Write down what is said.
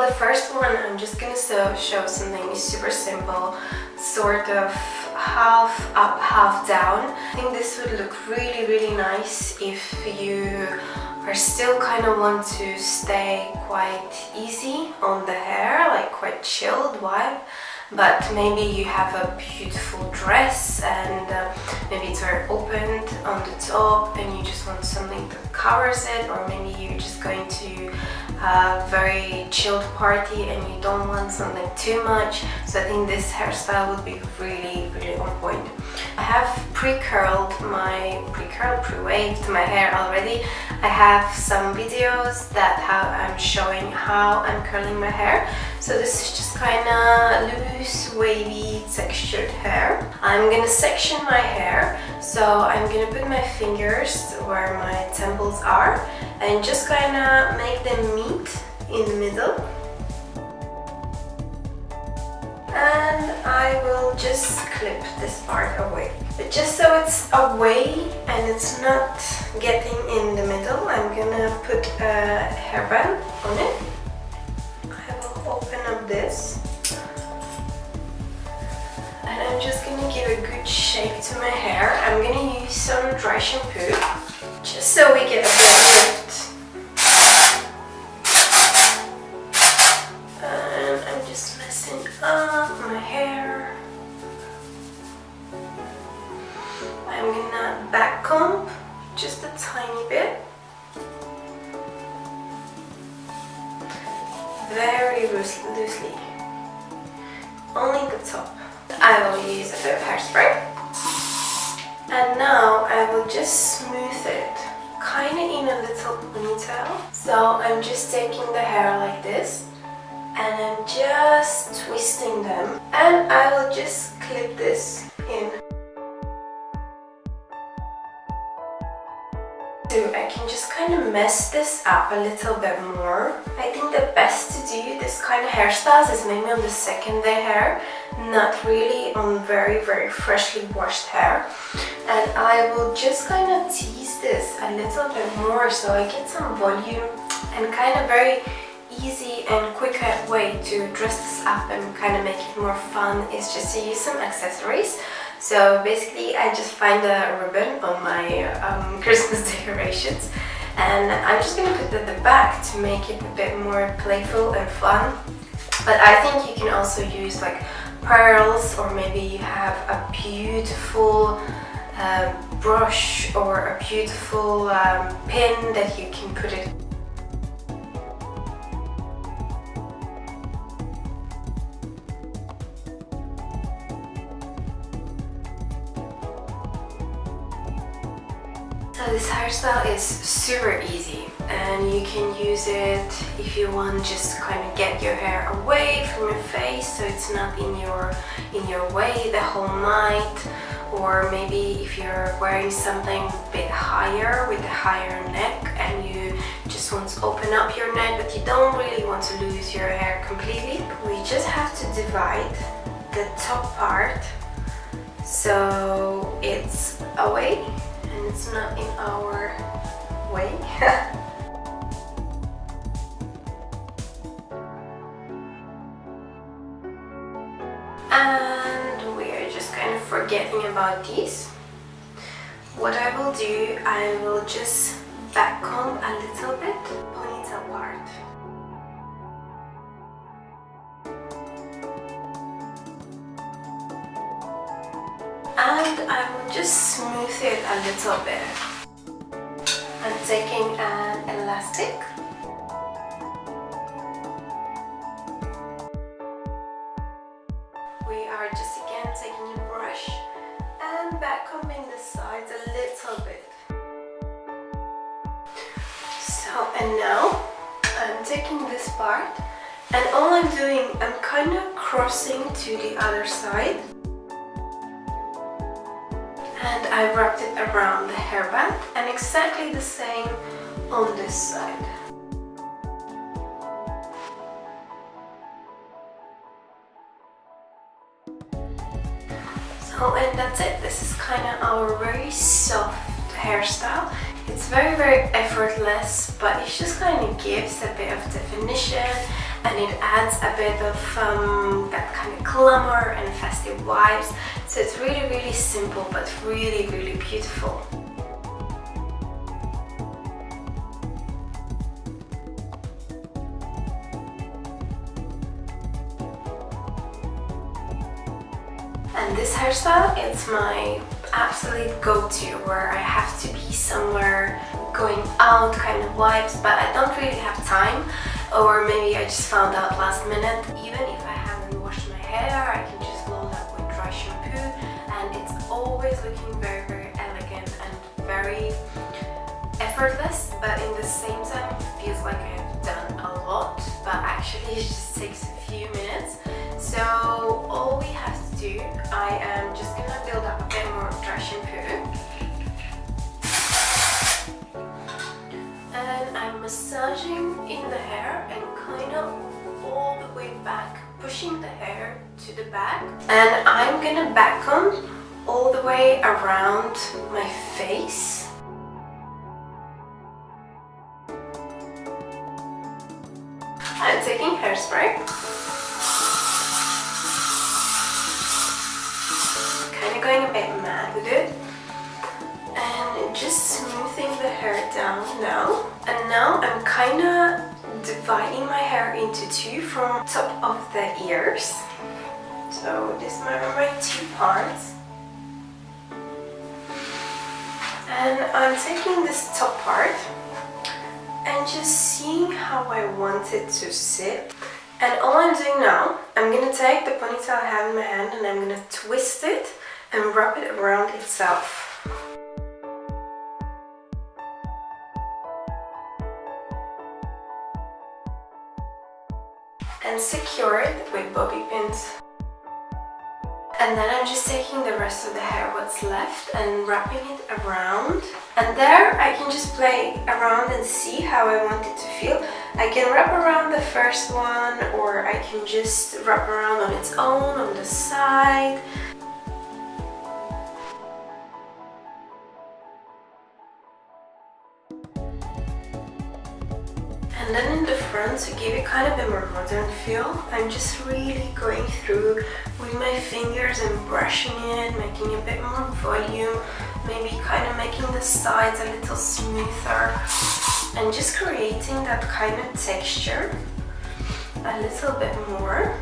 Well, the first one, I'm just gonna show something super simple, sort of half up, half down. I think this would look really nice if you are still kind of want to stay quite easy on the hair, like quite chilled vibe. But maybe you have a beautiful dress and maybe it's very opened on the top and you just want something that covers it, or maybe you're just going to a very chilled party and you don't want something too much. So I think this hairstyle would be really on point. I have pre-waved my hair already. I have some videos that I'm showing how I'm curling my hair. So this is just kind of loose, wavy, textured hair. I'm gonna section my hair, so I'm gonna put my fingers where my temples are and just kind of make them meet in the middle. And I will just clip this part away. But just so it's away and it's not getting in the middle, I'm gonna put a hairband on it. I will open up this. And I'm just gonna give a good shape to my hair. I'm gonna use some dry shampoo, just so we get a bit of lift. And I'm just messing up my hair. I'm gonna back comb just a tiny bit. Very loosely. Only the top. I will use a bit of hairspray. And now I will just smooth it, kind of in a little ponytail. So I'm just taking the hair like this and I'm just twisting them. And I will just clip this in. So I can just kind of mess this up a little bit more. I think the best to do this kind of hairstyles is maybe on the second day hair, not really on very freshly washed hair. And I will just kind of tease this a little bit more so I get some volume, and kind of very easy and quick way to dress this up and kind of make it more fun is just to use some accessories. So basically I just find a ribbon on my Christmas decorations, and I'm just going to put it at the back to make it a bit more playful and fun. But I think you can also use like pearls, or maybe you have a beautiful brush or a beautiful pin that you can put it. So this hairstyle is super easy, and you can use it if you want just to kind of get your hair away from your face so it's not in your way the whole night. Or maybe if you're wearing something a bit higher with a higher neck and you just want to open up your neck but you don't really want to lose your hair completely, we just have to divide the top part so it's away and it's not in our way. And we are just kind of forgetting about these. What I will do, I will just back comb a little bit, ponytail part. And I will just smooth it a little bit. I'm taking an elastic. We are just again taking a brush and back combing the sides a little bit. So, and now I'm taking this part, and all I'm doing, I'm kind of crossing to the other side. And I wrapped it around the hairband, and exactly the same on this side. So, and that's it. This is kind of our very soft hairstyle. It's very effortless, but it just kind of gives a bit of definition and it adds a bit of that kind of glamour and festive vibes. So it's really, really simple but really, really beautiful. And this hairstyle, it's my absolute go-to, where I have to be somewhere, going out kind of vibes, but I don't really have time, or maybe I just found out last minute. Even if I haven't washed my hair, I can just load up with dry shampoo, and it's always looking very, very elegant and very effortless, but in the same time it feels like I have done a lot, but actually it just takes a few minutes. So all we have to do, I am just gonna build up a bit more dry shampoo, and I'm massaging in the hair and kind of all the way back, pushing the hair to the back, and I'm gonna backcomb all the way around my face. I'm taking hairspray, kind of going a bit mad with it, and just smoothing the hair down now. And now I'm kind of dividing my hair into two from top of the ears. So this are my two parts. And I'm taking this top part and just seeing how I want it to sit. And all I'm doing now, I'm going to take the ponytail I have in my hand and I'm going to twist it and wrap it around itself. And secure it with bobby pins. And then I'm just taking the rest of the hair, what's left, and wrapping it around. And there I can just play around and see how I want it to feel. I can wrap around the first one, or I can just wrap around on its own on the side. And then in the front, to give it kind of a more modern feel, I'm just really going through with my fingers and brushing it, making a bit more volume, maybe kind of making the sides a little smoother, and just creating that kind of texture a little bit more.